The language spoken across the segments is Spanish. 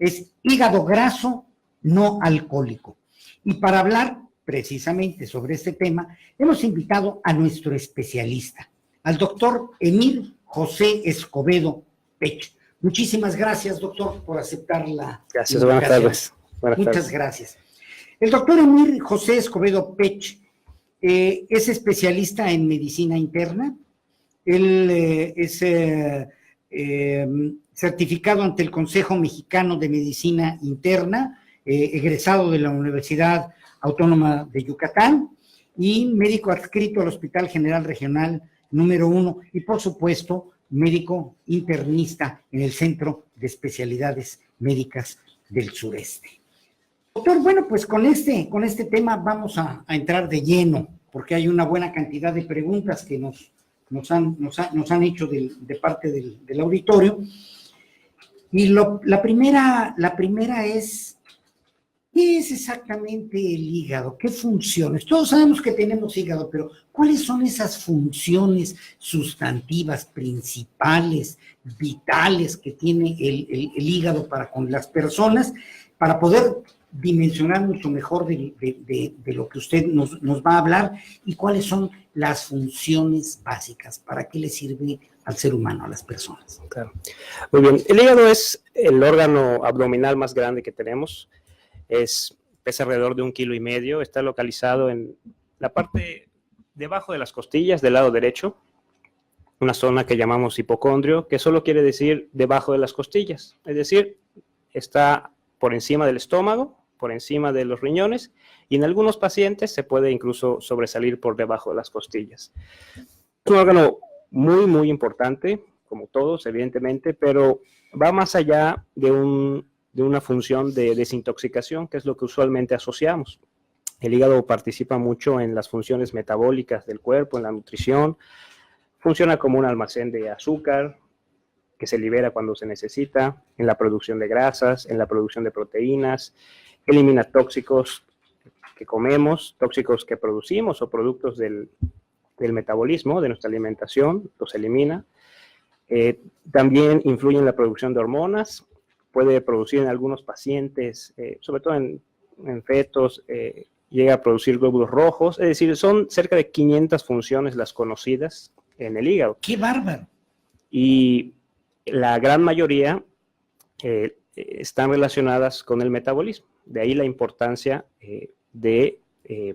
es hígado graso no alcohólico. Y para hablar precisamente sobre este tema, hemos invitado a nuestro especialista, al doctor Emir José Escobedo Pech. Muchísimas gracias, doctor, por aceptar la Gracias, invitación. buenas tardes. Muchas gracias. El doctor Emir José Escobedo Pech es especialista en medicina interna. Él es certificado ante el Consejo Mexicano de Medicina Interna, egresado de la Universidad Autónoma de Yucatán y médico adscrito al Hospital General Regional número 1 y, por supuesto, médico internista en el Centro de Especialidades Médicas del Sureste. Doctor, bueno, pues con este tema vamos a entrar de lleno, porque hay una buena cantidad de preguntas que nos han hecho de parte del auditorio. Y la primera es, ¿qué es exactamente el hígado? ¿Qué funciones? Todos sabemos que tenemos hígado, pero ¿cuáles son esas funciones sustantivas, principales, vitales que tiene el hígado para con las personas, para poder dimensionar mucho mejor de lo que usted nos va a hablar, y cuáles son las funciones básicas? ¿Para qué le sirve al ser humano, a las personas? Claro. Muy bien, el hígado es el órgano abdominal más grande que tenemos. Pesa alrededor de 1,5 kilos. Está localizado en la parte debajo de las costillas, del lado derecho, una zona que llamamos hipocondrio, que solo quiere decir debajo de las costillas, es decir, está por encima del estómago, por encima de los riñones, y en algunos pacientes se puede incluso sobresalir por debajo de las costillas. Es un órgano muy, muy importante, como todos, evidentemente, pero va más allá de una función de desintoxicación, que es lo que usualmente asociamos. El hígado participa mucho en las funciones metabólicas del cuerpo, en la nutrición, funciona como un almacén de azúcar que se libera cuando se necesita, en la producción de grasas, en la producción de proteínas, elimina tóxicos que comemos, tóxicos que producimos o productos del metabolismo, de nuestra alimentación, los elimina. También influye en la producción de hormonas, puede producir en algunos pacientes, sobre todo en fetos, llega a producir glóbulos rojos, es decir, son cerca de 500 funciones las conocidas en el hígado. ¡Qué bárbaro! Y la gran mayoría están relacionadas con el metabolismo, de ahí la importancia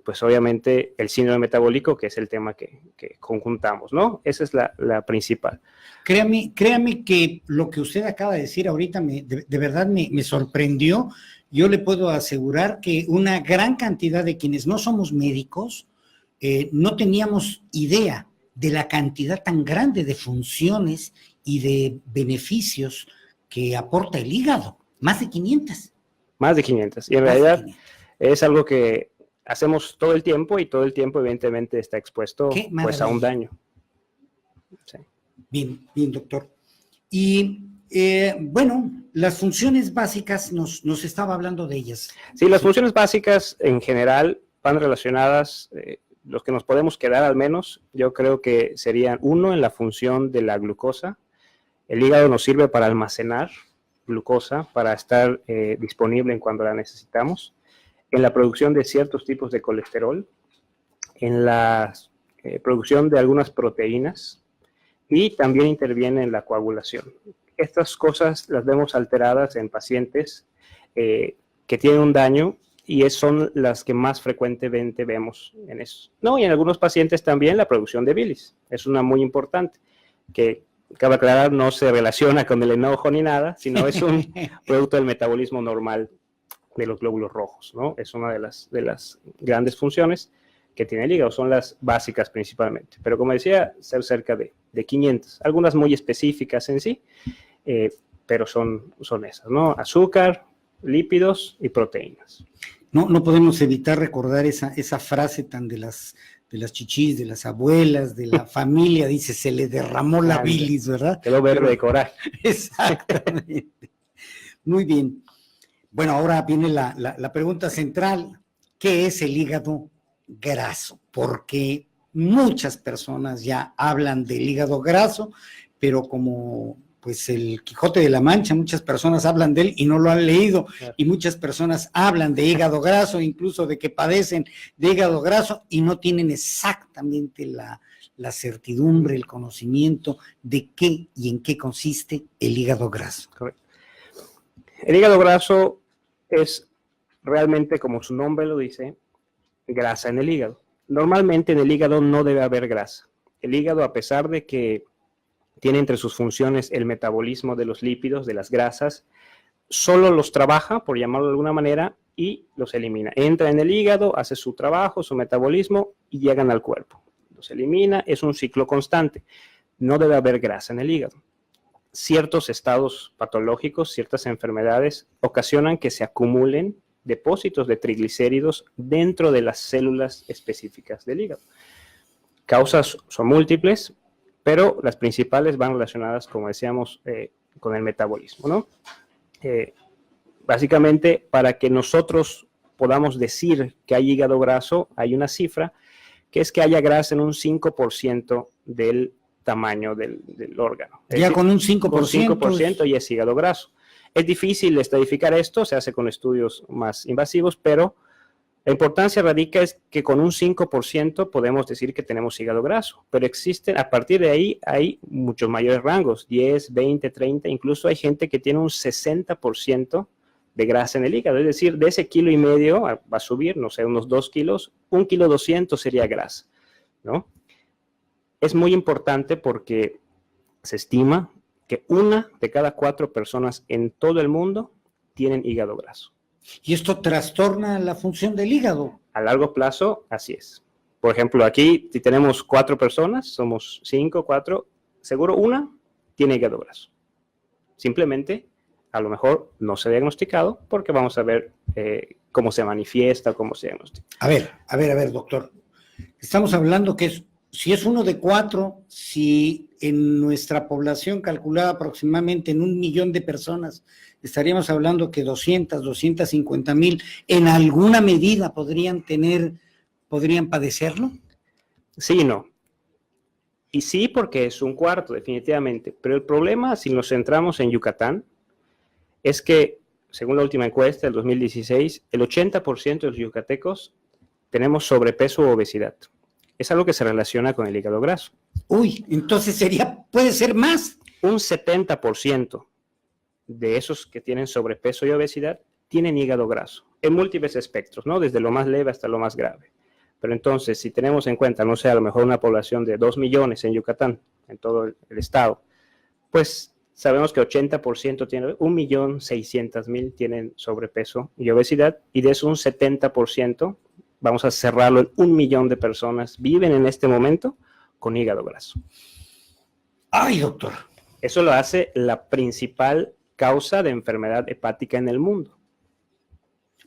pues obviamente el síndrome metabólico, que es el tema que conjuntamos, ¿no? Esa es la principal. Créame que lo que usted acaba de decir ahorita de verdad me sorprendió. Yo le puedo asegurar que una gran cantidad de quienes no somos médicos no teníamos idea de la cantidad tan grande de funciones y de beneficios que aporta el hígado. Más de 500. Más de 500. Y en realidad es algo que hacemos todo el tiempo, y todo el tiempo evidentemente está expuesto pues a un daño. Sí. Bien, doctor. Y bueno, las funciones básicas, nos estaba hablando de ellas. Sí, las funciones básicas en general van relacionadas, los que nos podemos quedar al menos, yo creo que serían: uno, en la función de la glucosa. El hígado nos sirve para almacenar glucosa, para estar disponible en cuando la necesitamos, en la producción de ciertos tipos de colesterol, en la producción de algunas proteínas, y también interviene en la coagulación. Estas cosas las vemos alteradas en pacientes que tienen un daño, y son las que más frecuentemente vemos en eso, ¿no? Y en algunos pacientes también la producción de bilis es una muy importante, que cabe aclarar, no se relaciona con el enojo ni nada, sino es un producto del metabolismo normal de los glóbulos rojos, ¿no? Es una de las grandes funciones que tiene el hígado, son las básicas principalmente. Pero como decía, ser cerca de 500, algunas muy específicas en sí, pero son esas, ¿no? Azúcar, lípidos y proteínas. No podemos evitar recordar esa frase tan de las chichis, de las abuelas, de la familia, dice, se le derramó la bilis, ¿verdad? Quedó verde de coraje. Exactamente. Muy bien. Bueno, ahora viene la pregunta central. ¿Qué es el hígado graso? Porque muchas personas ya hablan del hígado graso, pero como pues el Quijote de la Mancha, muchas personas hablan de él y no lo han leído, Claro. y muchas personas hablan de hígado graso, incluso de que padecen de hígado graso y no tienen exactamente la certidumbre, el conocimiento de qué y en qué consiste el hígado graso. Correcto. El hígado graso es realmente, como su nombre lo dice, grasa en el hígado. Normalmente en el hígado no debe haber grasa. El hígado, a pesar de que tiene entre sus funciones el metabolismo de los lípidos, de las grasas, solo los trabaja, por llamarlo de alguna manera, y los elimina. Entra en el hígado, hace su trabajo, su metabolismo y llegan al cuerpo. Los elimina, es un ciclo constante. No debe haber grasa en el hígado. Ciertos estados patológicos, ciertas enfermedades ocasionan que se acumulen depósitos de triglicéridos dentro de las células específicas del hígado. Causas son múltiples, pero las principales van relacionadas, como decíamos, con el metabolismo, ¿no? Básicamente, para que nosotros podamos decir que hay hígado graso, hay una cifra, que es que haya grasa en un 5% del tamaño del órgano. Ya con un 5%. Con 5% ya es hígado graso. Es difícil estadificar esto, se hace con estudios más invasivos, pero la importancia radica es que con un 5% podemos decir que tenemos hígado graso, pero existen, a partir de ahí hay muchos mayores rangos, 10, 20, 30, incluso hay gente que tiene un 60% de grasa en el hígado, es decir, de ese 1,5 kilos va a subir, no sé, unos 2 kilos, 1,2 kilos sería grasa, ¿no? Es muy importante porque se estima que 1 de cada 4 personas en todo el mundo tienen hígado graso. Y esto trastorna la función del hígado. A largo plazo, así es. Por ejemplo, aquí, si tenemos 4 personas, somos 5, 4, seguro 1 tiene hígado graso. Simplemente, a lo mejor no se ha diagnosticado porque vamos a ver cómo se manifiesta, cómo se diagnostica. A ver, doctor. Estamos hablando que si es 1 de 4, si en nuestra población calculada aproximadamente en 1 millón de personas, estaríamos hablando que 250,000 en alguna medida podrían padecerlo. Sí y no. Y sí, porque es 1/4, definitivamente. Pero el problema, si nos centramos en Yucatán, es que, según la última encuesta del 2016, el 80% de los yucatecos tenemos sobrepeso u obesidad. Es algo que se relaciona con el hígado graso. Uy, entonces puede ser más. Un 70% de esos que tienen sobrepeso y obesidad tienen hígado graso, en múltiples espectros, ¿no? Desde lo más leve hasta lo más grave. Pero entonces, si tenemos en cuenta, no sé, a lo mejor una población de 2 millones en Yucatán, en todo el estado, pues sabemos que 80% tienen, 1,600,000 tienen sobrepeso y obesidad, y de eso un 70%, vamos a cerrarlo en 1 millón de personas, viven en este momento con hígado graso. Ay, doctor. Eso lo hace la principal causa de enfermedad hepática en el mundo.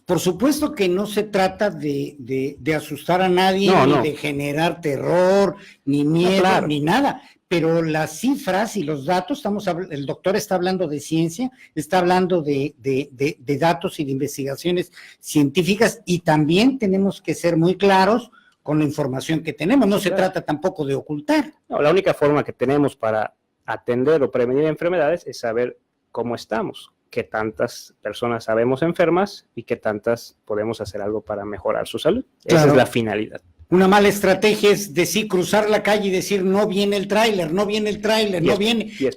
Por supuesto que no se trata de asustar a nadie, ni de generar terror, ni miedo, claro, ni nada, pero las cifras y los datos, el doctor está hablando de ciencia, está hablando de datos y de investigaciones científicas, y también tenemos que ser muy claros con la información que tenemos, no se trata tampoco de ocultar. No, la única forma que tenemos para atender o prevenir enfermedades es saber cómo estamos, qué tantas personas sabemos enfermas y qué tantas podemos hacer algo para mejorar su salud. Claro. Esa es la finalidad. Una mala estrategia es decir, cruzar la calle y decir, no viene el tráiler, no viene,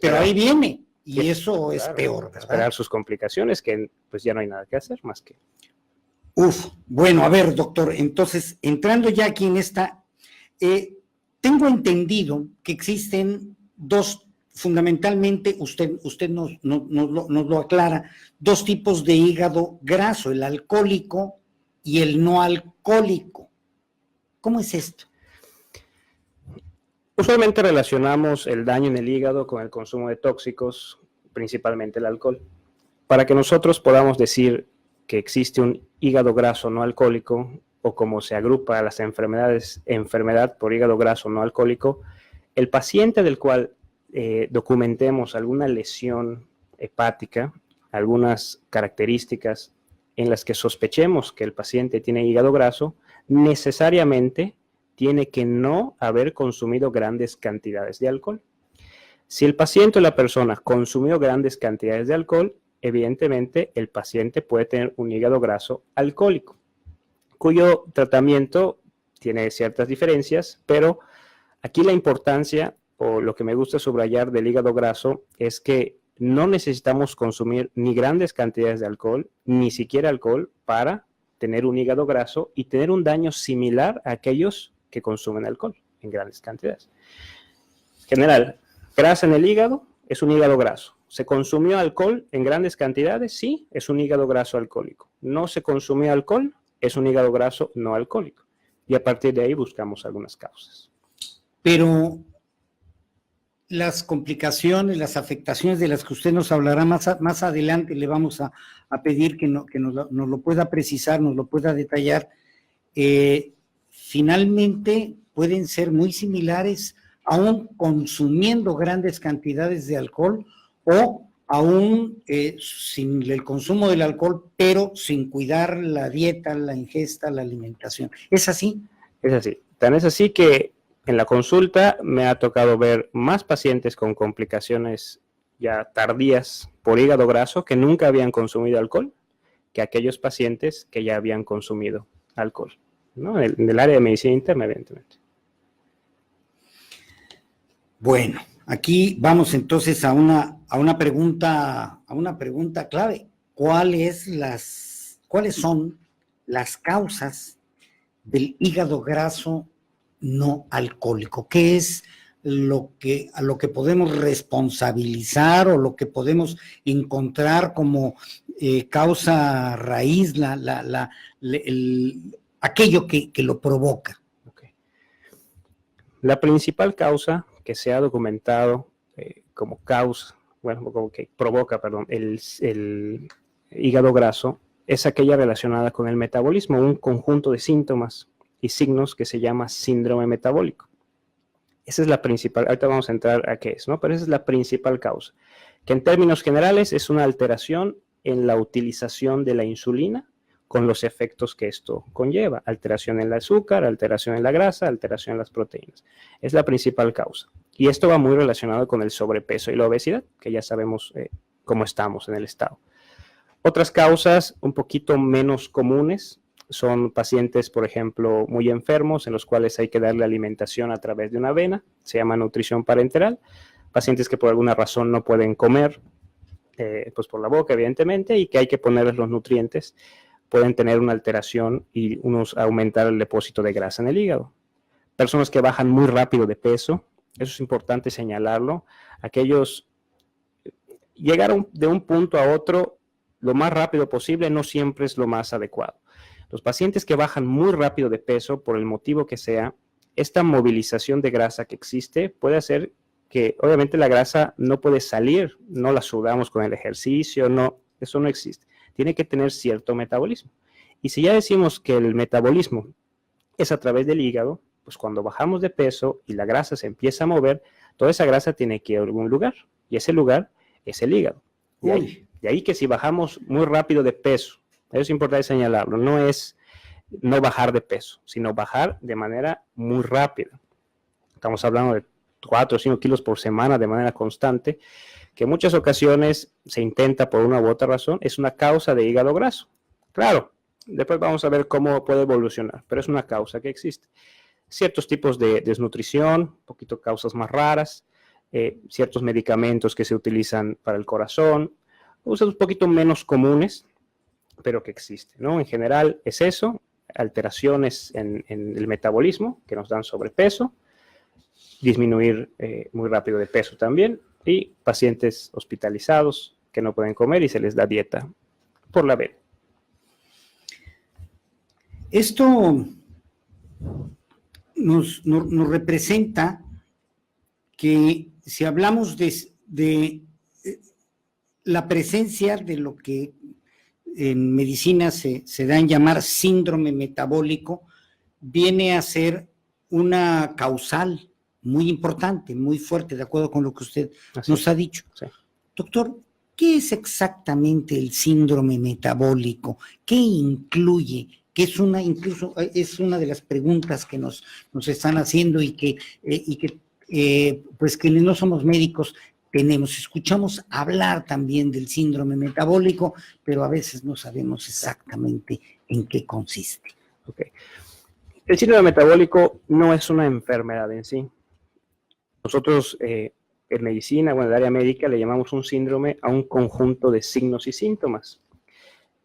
pero ahí viene, y eso es peor, ¿verdad? Esperar sus complicaciones, que pues ya no hay nada que hacer más que... Bueno, a ver, doctor, entonces, entrando ya aquí en esta, tengo entendido que existen dos, fundamentalmente, usted nos lo aclara, dos tipos de hígado graso, el alcohólico y el no alcohólico. ¿Cómo es esto? Usualmente relacionamos el daño en el hígado con el consumo de tóxicos, principalmente el alcohol. Para que nosotros podamos decir que existe un hígado graso no alcohólico, o como se agrupa a las enfermedades, enfermedad por hígado graso no alcohólico, el paciente del cual documentemos alguna lesión hepática, algunas características en las que sospechemos que el paciente tiene hígado graso, necesariamente tiene que no haber consumido grandes cantidades de alcohol. Si el paciente o la persona consumió grandes cantidades de alcohol, evidentemente el paciente puede tener un hígado graso alcohólico, cuyo tratamiento tiene ciertas diferencias, pero aquí la importancia o lo que me gusta subrayar del hígado graso es que no necesitamos consumir ni grandes cantidades de alcohol, ni siquiera alcohol, para tener un hígado graso y tener un daño similar a aquellos que consumen alcohol en grandes cantidades. En general, grasa en el hígado es un hígado graso. ¿Se consumió alcohol en grandes cantidades? Sí, es un hígado graso alcohólico. ¿No se consumió alcohol? Es un hígado graso no alcohólico. Y a partir de ahí buscamos algunas causas. Pero las complicaciones, las afectaciones de las que usted nos hablará más adelante, le vamos a pedir que nos lo pueda precisar, nos lo pueda detallar, finalmente pueden ser muy similares aún consumiendo grandes cantidades de alcohol o aún sin el consumo del alcohol, pero sin cuidar la dieta, la ingesta, la alimentación. ¿Es así? Es así. Tan es así que en la consulta me ha tocado ver más pacientes con complicaciones ya tardías por hígado graso que nunca habían consumido alcohol que aquellos pacientes que ya habían consumido alcohol, ¿no? En el área de medicina interna, evidentemente. Bueno, aquí vamos entonces a una pregunta clave. ¿Cuáles son las causas del hígado graso no alcohólico? ¿Qué es a lo que podemos responsabilizar o lo que podemos encontrar como causa raíz, aquello que lo provoca? Okay. La principal causa que se ha documentado como causa, como que provoca, el hígado graso es aquella relacionada con el metabolismo, un conjunto de síntomas y signos que se llama síndrome metabólico. Esa es la principal, ahorita vamos a entrar a qué es, ¿no? Pero esa es la principal causa, que en términos generales es una alteración en la utilización de la insulina con los efectos que esto conlleva, alteración en el azúcar, alteración en la grasa, alteración en las proteínas. Es la principal causa. Y esto va muy relacionado con el sobrepeso y la obesidad, que ya sabemos cómo estamos en el estado. Otras causas un poquito menos comunes son pacientes, por ejemplo, muy enfermos, en los cuales hay que darle alimentación a través de una vena, se llama nutrición parenteral. Pacientes que por alguna razón no pueden comer, pues por la boca, evidentemente, y que hay que ponerles los nutrientes, pueden tener una alteración y aumentar el depósito de grasa en el hígado. Personas que bajan muy rápido de peso, eso es importante señalarlo. Aquellos llegar de un punto a otro lo más rápido posible no siempre es lo más adecuado. Los pacientes que bajan muy rápido de peso, por el motivo que sea, esta movilización de grasa que existe puede hacer que, obviamente, la grasa no puede salir, no la sudamos con el ejercicio, no, eso no existe. Tiene que tener cierto metabolismo. Y si ya decimos que el metabolismo es a través del hígado, pues cuando bajamos de peso y la grasa se empieza a mover, toda esa grasa tiene que ir a algún lugar, y ese lugar es el hígado. De ahí que si bajamos muy rápido de peso, eso es importante señalarlo, no es no bajar de peso, sino bajar de manera muy rápida. Estamos hablando de 4 o 5 kilos por semana de manera constante, que en muchas ocasiones se intenta por una u otra razón, es una causa de hígado graso. Claro, después vamos a ver cómo puede evolucionar, pero es una causa que existe. Ciertos tipos de desnutrición, un poquito causas más raras, ciertos medicamentos que se utilizan para el corazón, usos un poquito menos comunes, pero que existen, ¿no? En general es eso, alteraciones en el metabolismo que nos dan sobrepeso, disminuir muy rápido de peso también, y pacientes hospitalizados que no pueden comer y se les da dieta por la vena. Esto nos representa que si hablamos de la presencia de lo que en medicina se da en llamar síndrome metabólico, viene a ser una causal muy importante, muy fuerte, de acuerdo con lo que usted nos ha dicho. Sí. Doctor, ¿qué es exactamente el síndrome metabólico? ¿Qué incluye? Que incluso es una de las preguntas que nos están haciendo y que pues quienes no somos médicos escuchamos hablar también del síndrome metabólico, pero a veces no sabemos exactamente en qué consiste. Okay. El síndrome metabólico no es una enfermedad en sí. Nosotros en medicina, bueno, en el área médica, le llamamos un síndrome a un conjunto de signos y síntomas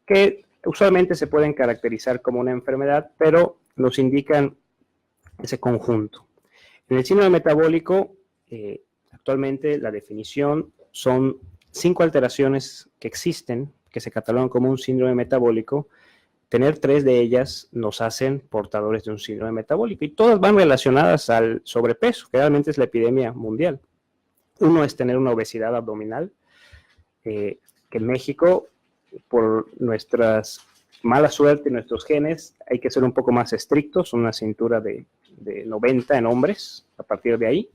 que usualmente se pueden caracterizar como una enfermedad, pero nos indican ese conjunto. En el síndrome metabólico, actualmente la definición son 5 alteraciones que existen, que se catalogan como un síndrome metabólico. Tener 3 de ellas nos hacen portadores de un síndrome metabólico y todas van relacionadas al sobrepeso, que realmente es la epidemia mundial. Uno es tener una obesidad abdominal, que en México, por nuestras mala suerte y nuestros genes, hay que ser un poco más estrictos, una cintura de 90 en hombres, a partir de ahí,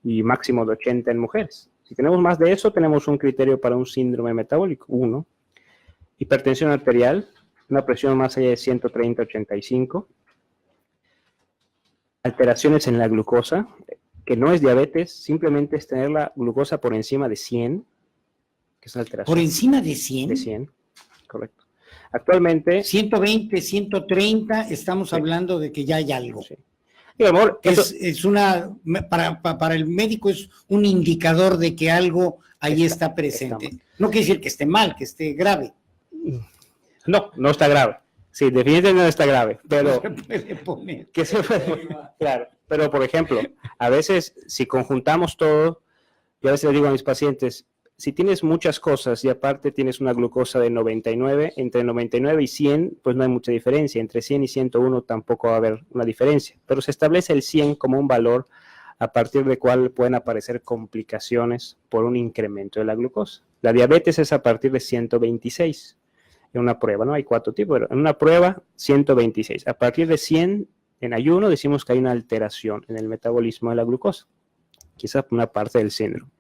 y máximo de 80 en mujeres. Si tenemos más de eso, tenemos un criterio para un síndrome metabólico. 1, hipertensión arterial, una presión más allá de 130/85, alteraciones en la glucosa, que no es diabetes, simplemente es tener la glucosa por encima de 100, que es una alteración. ¿Por encima de 100? De 100, correcto. Actualmente... 120, 130, estamos hablando de que ya hay algo. Sí. Y amor, para el médico es un indicador de que algo ahí está presente. No quiere decir que esté mal, que esté grave. No está grave. Sí, definitivamente no está grave, pero... ¿Qué puede poner? ¿Qué se puede poner? Claro, pero por ejemplo, a veces si conjuntamos todo, yo a veces le digo a mis pacientes, si tienes muchas cosas y aparte tienes una glucosa de 99, entre 99 y 100, pues no hay mucha diferencia. Entre 100 y 101 tampoco va a haber una diferencia, pero se establece el 100 como un valor a partir del cual pueden aparecer complicaciones por un incremento de la glucosa. La diabetes es a partir de 126 en una prueba, ¿no? Hay 4 tipos, pero en una prueba 126. A partir de 100 en ayuno decimos que hay una alteración en el metabolismo de la glucosa, quizás una parte del síndrome.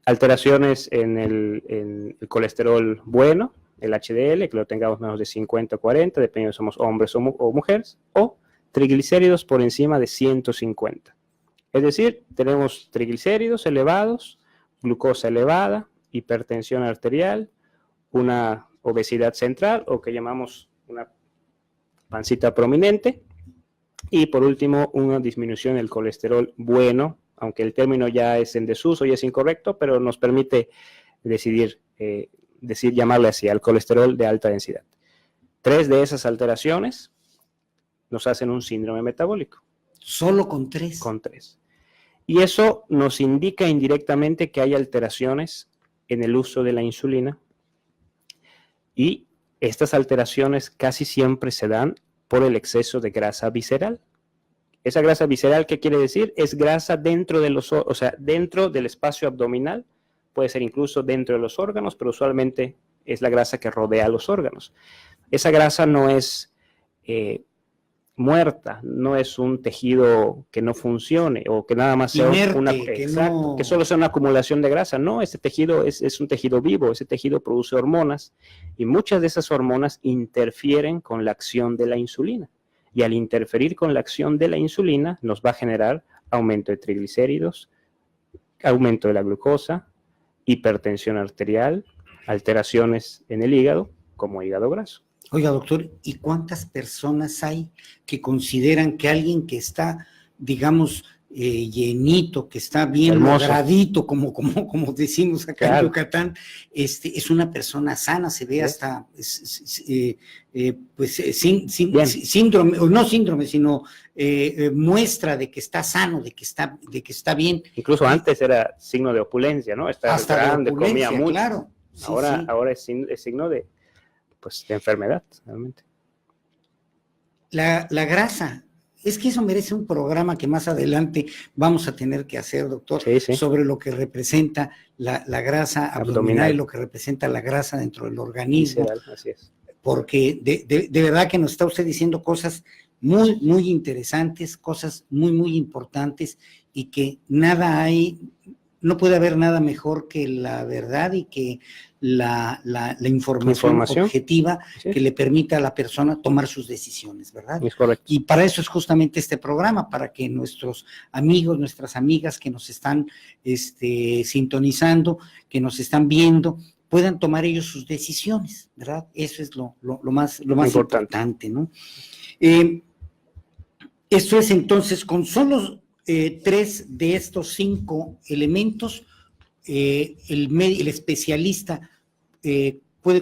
Alteraciones en el colesterol bueno, el HDL, que lo tengamos menos de 50 o 40, dependiendo si somos hombres o mujeres, o triglicéridos por encima de 150. Es decir, tenemos triglicéridos elevados, glucosa elevada, hipertensión arterial, una obesidad central o que llamamos una pancita prominente, y por último una disminución del colesterol bueno, aunque el término ya es en desuso y es incorrecto, pero nos permite llamarle así, al colesterol de alta densidad. 3 de esas alteraciones nos hacen un síndrome metabólico. ¿Solo con 3? Con 3. Y eso nos indica indirectamente que hay alteraciones en el uso de la insulina, y estas alteraciones casi siempre se dan por el exceso de grasa visceral. Esa grasa visceral, ¿qué quiere decir? Es grasa dentro de dentro del espacio abdominal, puede ser incluso dentro de los órganos, pero usualmente es la grasa que rodea los órganos. Esa grasa no es muerta, no es un tejido que no funcione o que nada más sea que solo sea una acumulación de grasa. No, ese tejido es un tejido vivo, ese tejido produce hormonas y muchas de esas hormonas interfieren con la acción de la insulina. Y al interferir con la acción de la insulina nos va a generar aumento de triglicéridos, aumento de la glucosa, hipertensión arterial, alteraciones en el hígado, como hígado graso. Oiga, doctor, ¿y cuántas personas hay que consideran que alguien que está, digamos, llenito, que está bien logradito, como decimos acá en Yucatán, es una persona sana, se ve hasta síndrome, o no síndrome, sino muestra de que está sano, de que está bien. Incluso antes era signo de opulencia, ¿no? Estaba hasta grande, de opulencia, comía mucho. Claro. Ahora es signo de enfermedad, realmente. La grasa. Es que eso merece un programa que más adelante vamos a tener que hacer, doctor, sobre lo que representa la grasa abdominal y lo que representa la grasa dentro del organismo. Así es. Porque de verdad que nos está usted diciendo cosas muy, muy interesantes, cosas muy, muy importantes y que nada hay no puede haber nada mejor que la verdad y que la información objetiva, sí, que le permita a la persona tomar sus decisiones, ¿verdad? Es correcto. Y para eso es justamente este programa, para que nuestros amigos, nuestras amigas que nos están sintonizando, que nos están viendo, puedan tomar ellos sus decisiones, ¿verdad? Eso es lo más importante, ¿no? Esto es entonces, con solo 3 de estos 5 elementos, el especialista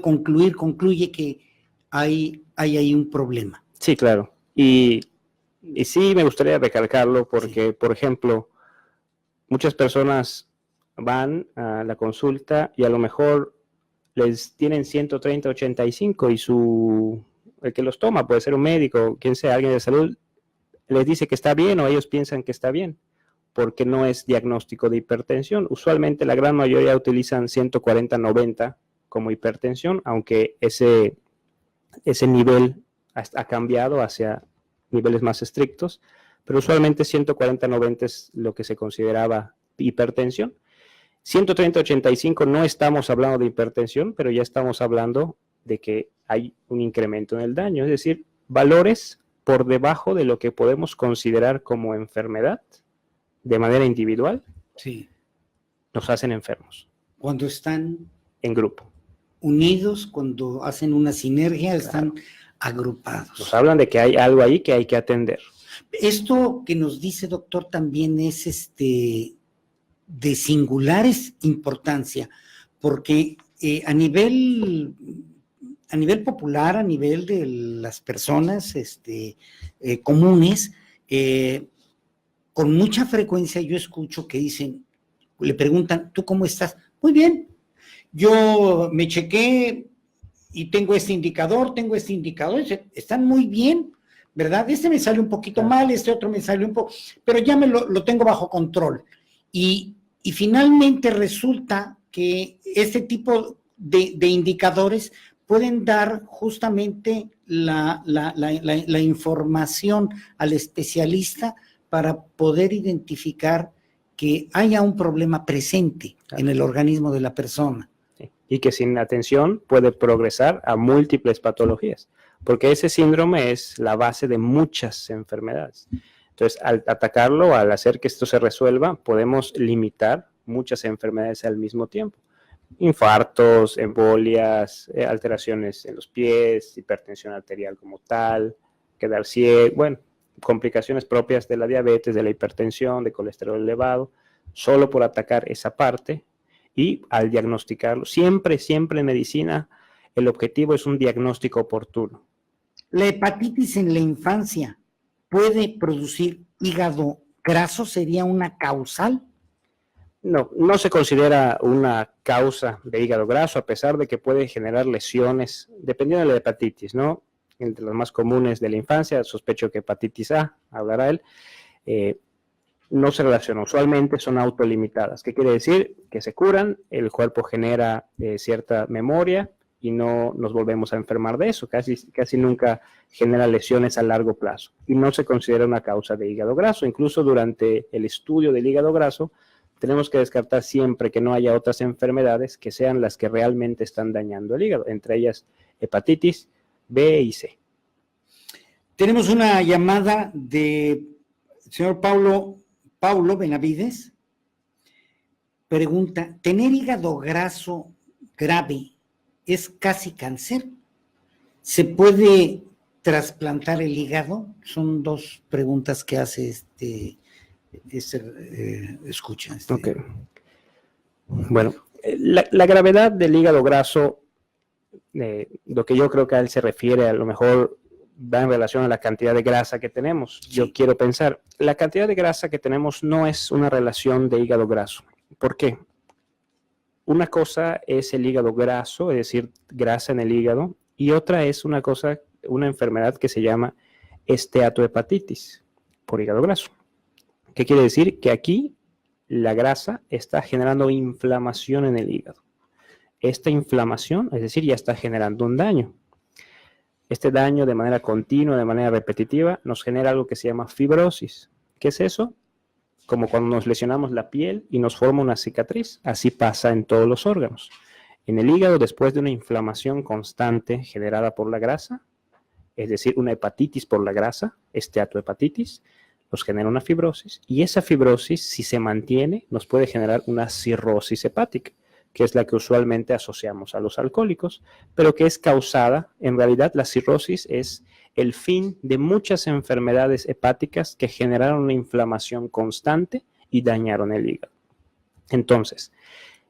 concluye que hay ahí un problema. Sí, claro. Y sí me gustaría recalcarlo porque, sí, por ejemplo, muchas personas van a la consulta y a lo mejor les tienen 130, 85 y el que los toma, puede ser un médico, quien sea, alguien de salud, les dice que está bien o ellos piensan que está bien, porque no es diagnóstico de hipertensión. Usualmente la gran mayoría utilizan 140-90 como hipertensión, aunque ese nivel ha cambiado hacia niveles más estrictos, pero usualmente 140-90 es lo que se consideraba hipertensión. 130-85 no estamos hablando de hipertensión, pero ya estamos hablando de que hay un incremento en el daño, es decir, valores por debajo de lo que podemos considerar como enfermedad de manera individual, sí, nos hacen enfermos. Cuando están en grupo. Unidos, cuando hacen una sinergia, claro, están agrupados. Nos hablan de que hay algo ahí que hay que atender. Esto que nos dice, doctor, también es de singulares importancia, porque a nivel popular, a nivel de las personas comunes, con mucha frecuencia yo escucho que dicen, le preguntan, ¿tú cómo estás? Muy bien, yo me chequé y tengo este indicador, están muy bien, ¿verdad? Este me sale un poquito mal, este otro me sale un poco, pero ya lo tengo bajo control. Y finalmente resulta que este tipo de indicadores pueden dar justamente la información al especialista para poder identificar que haya un problema presente en el organismo de la persona. Sí. Y que sin atención puede progresar a múltiples patologías, porque ese síndrome es la base de muchas enfermedades. Entonces, al atacarlo, al hacer que esto se resuelva, podemos limitar muchas enfermedades al mismo tiempo. Infartos, embolias, alteraciones en los pies, hipertensión arterial como tal, quedar ciego, bueno, complicaciones propias de la diabetes, de la hipertensión, de colesterol elevado, solo por atacar esa parte. Y al diagnosticarlo, siempre en medicina, el objetivo es un diagnóstico oportuno. La hepatitis en la infancia puede producir hígado graso, ¿sería una causal? No se considera una causa de hígado graso, a pesar de que puede generar lesiones, dependiendo de la hepatitis, ¿no? Entre las más comunes de la infancia, sospecho que hepatitis A, hablará él, no se relacionan, usualmente son autolimitadas. ¿Qué quiere decir? Que se curan, el cuerpo genera cierta memoria y no nos volvemos a enfermar de eso, casi nunca genera lesiones a largo plazo y no se considera una causa de hígado graso. Incluso durante el estudio del hígado graso tenemos que descartar siempre que no haya otras enfermedades que sean las que realmente están dañando el hígado, entre ellas hepatitis B y C. Tenemos una llamada de señor Paulo Benavides. Pregunta, ¿tener hígado graso grave es casi cáncer? ¿Se puede trasplantar el hígado? Son 2 preguntas que hace escucha. Okay. Bueno, la gravedad del hígado graso, lo que yo creo que a él se refiere, a lo mejor va en relación a la cantidad de grasa que tenemos. Sí. Yo quiero pensar, la cantidad de grasa que tenemos no es una relación de hígado graso. ¿Por qué? Una cosa es el hígado graso, es decir, grasa en el hígado, y otra es una enfermedad que se llama esteatohepatitis por hígado graso. ¿Qué quiere decir? Que aquí la grasa está generando inflamación en el hígado. Esta inflamación, es decir, ya está generando un daño. Este daño de manera continua, de manera repetitiva, nos genera algo que se llama fibrosis. ¿Qué es eso? como cuando nos lesionamos la piel y nos forma una cicatriz. Así pasa en todos los órganos. En el hígado, después de una inflamación constante generada por la grasa, es decir, una hepatitis por la grasa, esteatohepatitis, nos genera una fibrosis, y esa fibrosis, si se mantiene, nos puede generar una cirrosis hepática, que es la que usualmente asociamos a los alcohólicos, pero que es causada, en realidad la cirrosis es el fin de muchas enfermedades hepáticas que generaron una inflamación constante y dañaron el hígado. Entonces,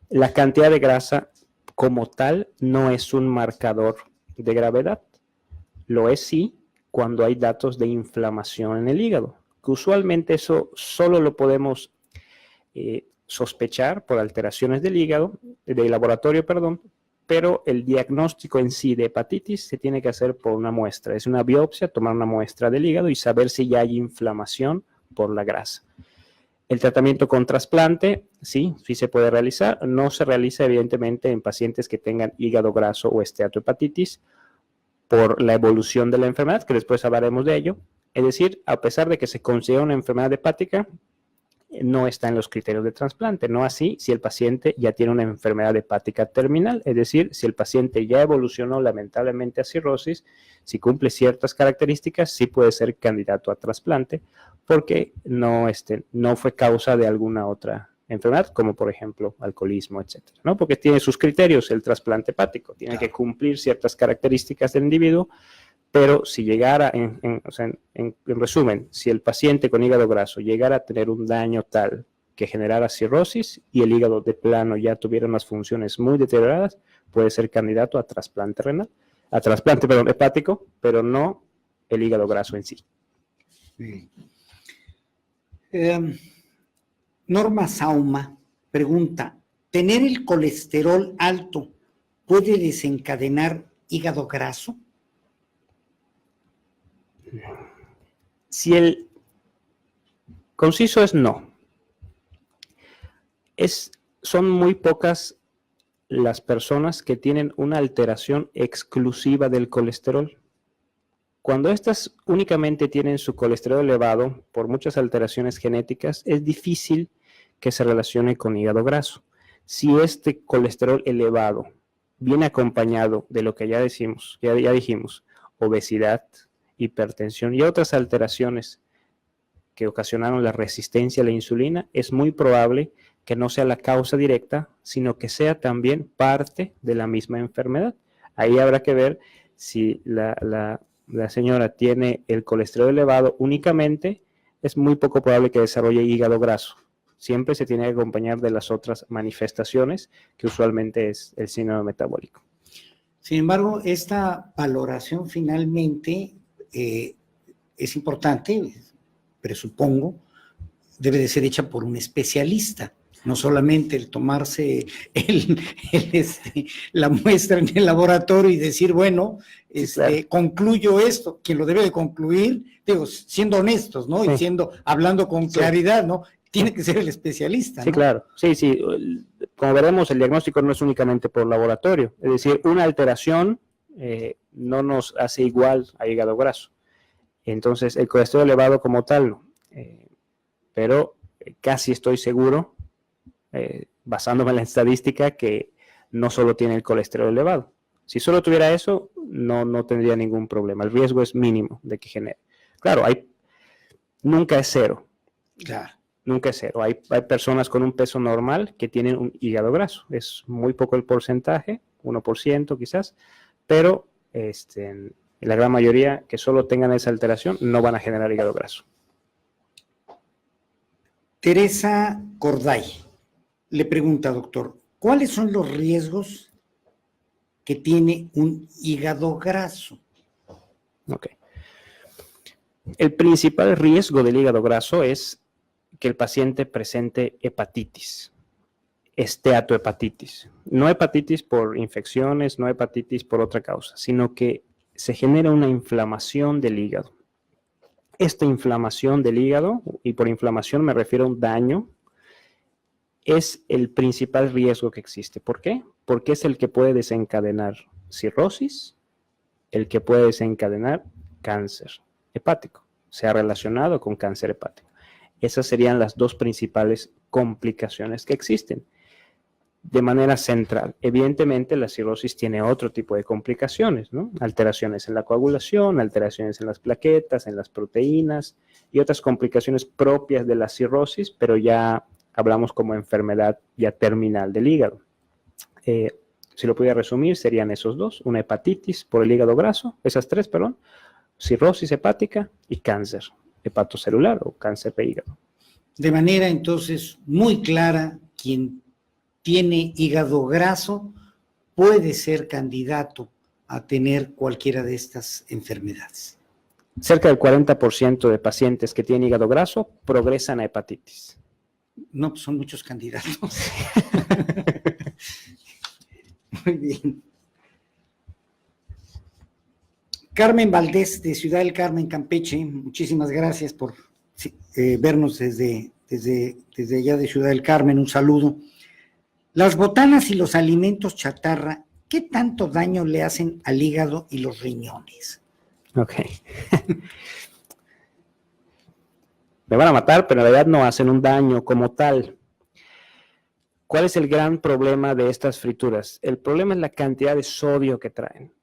la cantidad de grasa como tal no es un marcador de gravedad. Lo es sí cuando hay datos de inflamación en el hígado, que usualmente eso solo lo podemos sospechar por alteraciones del hígado, del laboratorio, perdón, pero el diagnóstico en sí de hepatitis se tiene que hacer por una muestra. Es una biopsia, tomar una muestra del hígado y saber si ya hay inflamación por la grasa. El tratamiento con trasplante, sí se puede realizar. No se realiza evidentemente en pacientes que tengan hígado graso o esteatohepatitis por la evolución de la enfermedad, que después hablaremos de ello. Es decir, a pesar de que se considera una enfermedad hepática, no está en los criterios de trasplante. No así si el paciente ya tiene una enfermedad hepática terminal, es decir, si el paciente ya evolucionó lamentablemente a cirrosis, si cumple ciertas características, sí puede ser candidato a trasplante, porque no fue causa de alguna otra enfermedad, como por ejemplo alcoholismo, etcétera, ¿no? Porque tiene sus criterios el trasplante hepático, tiene que cumplir ciertas características del individuo, pero si llegara, en resumen, si el paciente con hígado graso llegara a tener un daño tal que generara cirrosis y el hígado de plano ya tuviera unas funciones muy deterioradas, puede ser candidato a trasplante renal, a trasplante, perdón, hepático, pero no el hígado graso en sí. Norma Sauma pregunta, ¿tener el colesterol alto puede desencadenar hígado graso? Si el conciso es no. Son muy pocas las personas que tienen una alteración exclusiva del colesterol. Cuando estas únicamente tienen su colesterol elevado por muchas alteraciones genéticas, es difícil que se relacione con hígado graso. Si este colesterol elevado viene acompañado de lo que ya dijimos, obesidad, hipertensión y otras alteraciones que ocasionaron la resistencia a la insulina, es muy probable que no sea la causa directa, sino que sea también parte de la misma enfermedad. Ahí habrá que ver si la señora tiene el colesterol elevado únicamente, es muy poco probable que desarrolle hígado graso. Siempre se tiene que acompañar de las otras manifestaciones, que usualmente es el síndrome metabólico. Sin embargo, esta valoración finalmente es importante, presupongo, debe de ser hecha por un especialista, no solamente el tomarse la muestra en el laboratorio y decir, bueno, claro, concluyo esto. Quien lo debe de concluir, digo, siendo honestos, ¿no? Sí. Y hablando con claridad, ¿no? Tiene que ser el especialista, ¿no? Sí, claro. Sí. Como veremos, el diagnóstico no es únicamente por laboratorio. Es decir, una alteración no nos hace igual a hígado graso. Entonces, el colesterol elevado como tal, no. Pero casi estoy seguro, basándome en la estadística, que no solo tiene el colesterol elevado. Si solo tuviera eso, no tendría ningún problema. El riesgo es mínimo de que genere. Claro, nunca es cero. Claro. Nunca es cero. Hay personas con un peso normal que tienen un hígado graso. Es muy poco el porcentaje, 1% quizás, pero la gran mayoría que solo tengan esa alteración no van a generar hígado graso. Teresa Corday le pregunta, doctor, ¿cuáles son los riesgos que tiene un hígado graso? Ok. El principal riesgo del hígado graso es que el paciente presente hepatitis, esteatohepatitis. No hepatitis por infecciones, no hepatitis por otra causa, sino que se genera una inflamación del hígado. Esta inflamación del hígado, y por inflamación me refiero a un daño, es el principal riesgo que existe. ¿Por qué? Porque es el que puede desencadenar cirrosis, el que puede desencadenar cáncer hepático, se ha relacionado con cáncer hepático. Esas serían las dos principales complicaciones que existen. De manera central, evidentemente la cirrosis tiene otro tipo de complicaciones, ¿no? Alteraciones en la coagulación, alteraciones en las plaquetas, en las proteínas y otras complicaciones propias de la cirrosis, pero ya hablamos como enfermedad ya terminal del hígado. Si lo pudiera resumir, serían esos dos: una hepatitis por el hígado graso, esas tres, perdón, cirrosis hepática y cáncer hepatocelular o cáncer de hígado. De manera entonces muy clara, quien tiene hígado graso puede ser candidato a tener cualquiera de estas enfermedades. Cerca del 40% de pacientes que tienen hígado graso progresan a hepatitis. No, pues son muchos candidatos. Muy bien. Carmen Valdés, de Ciudad del Carmen, Campeche, muchísimas gracias por vernos desde allá de Ciudad del Carmen, un saludo. Las botanas y los alimentos chatarra, ¿qué tanto daño le hacen al hígado y los riñones? Ok. Me van a matar, pero en realidad no hacen un daño como tal. ¿Cuál es el gran problema de estas frituras? El problema es la cantidad de sodio que traen.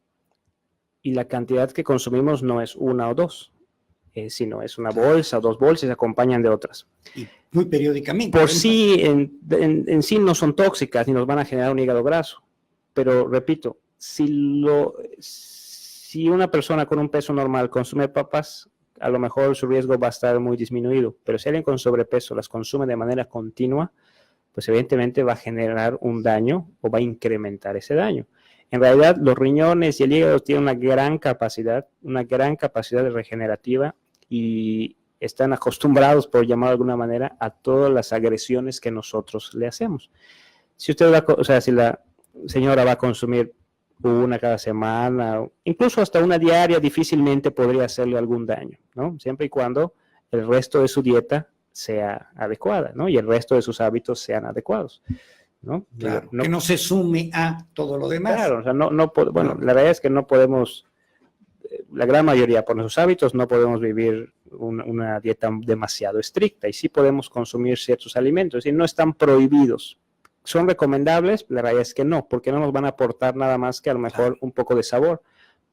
Y la cantidad que consumimos no es una o dos, sino es una bolsa o dos bolsas y se acompañan de otras. Y muy periódicamente. Por sí, en sí no son tóxicas ni nos van a generar un hígado graso. Pero repito, si una persona con un peso normal consume papas, a lo mejor su riesgo va a estar muy disminuido. Pero si alguien con sobrepeso las consume de manera continua, pues evidentemente va a generar un daño o va a incrementar ese daño. En realidad, los riñones y el hígado tienen una gran capacidad regenerativa y están acostumbrados, por llamarlo de alguna manera, a todas las agresiones que nosotros le hacemos. Si la señora va a consumir una cada semana, incluso hasta una diaria, difícilmente podría hacerle algún daño, ¿no? Siempre y cuando el resto de su dieta sea adecuada, ¿no? Y el resto de sus hábitos sean adecuados, ¿no? Claro, que no se sume a todo lo demás. Claro, o sea, la verdad es que no podemos, la gran mayoría por nuestros hábitos no podemos vivir una dieta demasiado estricta y sí podemos consumir ciertos alimentos y no están prohibidos. ¿Son recomendables? La verdad es que no, porque no nos van a aportar nada más que a lo mejor un poco de sabor,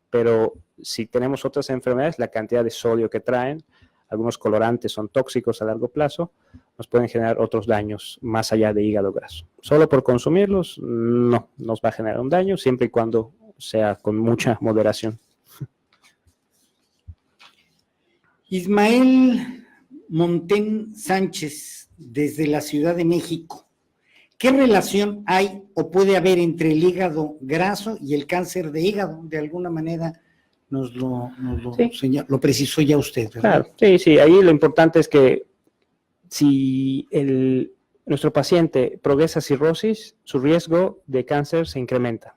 pero si tenemos otras enfermedades, la cantidad de sodio que traen, algunos colorantes son tóxicos a largo plazo, nos pueden generar otros daños más allá de hígado graso. Solo por consumirlos, no nos va a generar un daño, siempre y cuando sea con mucha moderación. Ismael Montén Sánchez, desde la Ciudad de México. ¿Qué relación hay o puede haber entre el hígado graso y el cáncer de hígado? De alguna manera lo precisó ya usted, ¿verdad? Claro, sí, ahí lo importante es que si nuestro paciente progresa a cirrosis, su riesgo de cáncer se incrementa.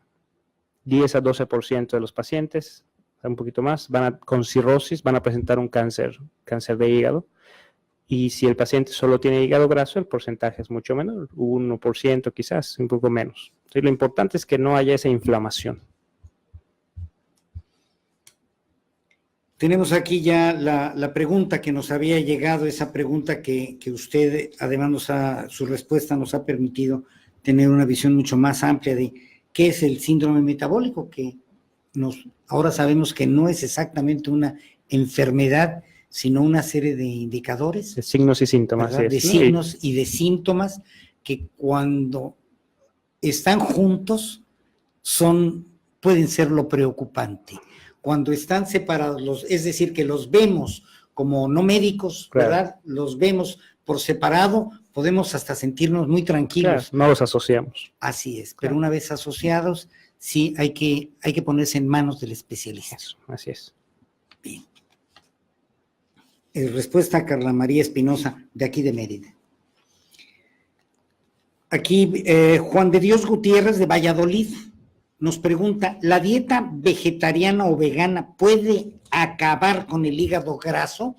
10 a 12% de los pacientes, un poquito más, con cirrosis van a presentar un cáncer de hígado. Y si el paciente solo tiene hígado graso, el porcentaje es mucho menor, 1% quizás, un poco menos. Entonces, lo importante es que no haya esa inflamación. Tenemos aquí ya la pregunta que nos había llegado, esa pregunta que usted, además, su respuesta nos ha permitido tener una visión mucho más amplia de qué es el síndrome metabólico, que ahora sabemos que no es exactamente una enfermedad, sino una serie de indicadores. De signos y síntomas. ¿verdad? De signos y de síntomas que cuando están juntos pueden ser lo preocupante. Cuando están separados, es decir, que los vemos como no médicos, claro, ¿verdad? Los vemos por separado, podemos hasta sentirnos muy tranquilos. Claro, no los asociamos. Así es, pero una vez asociados, sí hay que ponerse en manos del especialista. Eso, así es. Bien. Respuesta a Carla María Espinosa, de aquí de Mérida. Aquí Juan de Dios Gutiérrez, de Valladolid, nos pregunta, ¿la dieta vegetariana o vegana puede acabar con el hígado graso?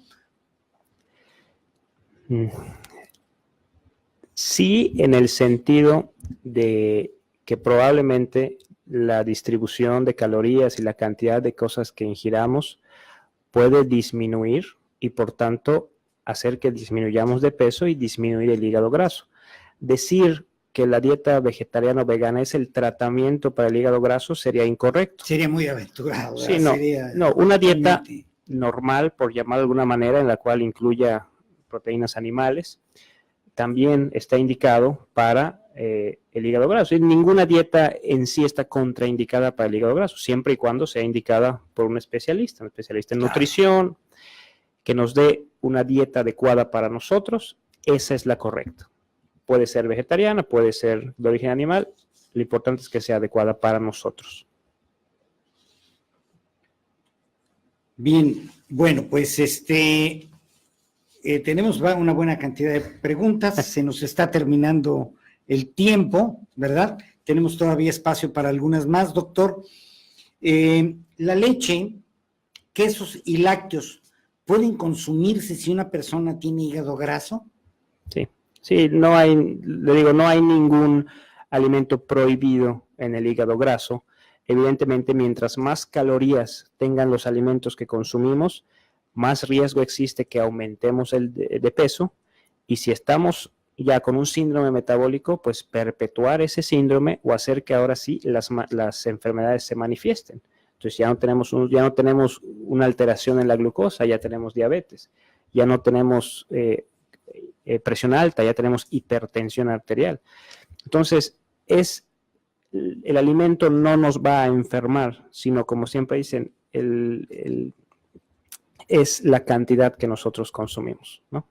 Sí, en el sentido de que probablemente la distribución de calorías y la cantidad de cosas que ingiramos puede disminuir y por tanto hacer que disminuyamos de peso y disminuir el hígado graso. Decir que la dieta vegetariana o vegana es el tratamiento para el hígado graso sería incorrecto. Sería muy aventurado. Sí, no, sería no, una dieta totalmente normal, por llamarlo de alguna manera, en la cual incluya proteínas animales, también está indicado para el hígado graso. Y ninguna dieta en sí está contraindicada para el hígado graso, siempre y cuando sea indicada por un especialista en Claro. nutrición, que nos dé una dieta adecuada para nosotros. Esa es la correcta. Puede ser vegetariana, puede ser de origen animal, lo importante es que sea adecuada para nosotros. Bien. Bueno, pues tenemos una buena cantidad de preguntas, se nos está terminando el tiempo, ¿verdad? Tenemos todavía espacio para algunas más, doctor. La leche, quesos y lácteos, ¿pueden consumirse si una persona tiene hígado graso? Sí, sí, no hay ningún alimento prohibido en el hígado graso. Evidentemente, mientras más calorías tengan los alimentos que consumimos, más riesgo existe que aumentemos el de peso, y si estamos ya con un síndrome metabólico, pues perpetuar ese síndrome o hacer que ahora sí las enfermedades se manifiesten. Entonces ya no tenemos una alteración en la glucosa, ya tenemos diabetes, ya no tenemos presión alta, ya tenemos hipertensión arterial. Entonces, el alimento no nos va a enfermar, sino, como siempre dicen, es la cantidad que nosotros consumimos, ¿no?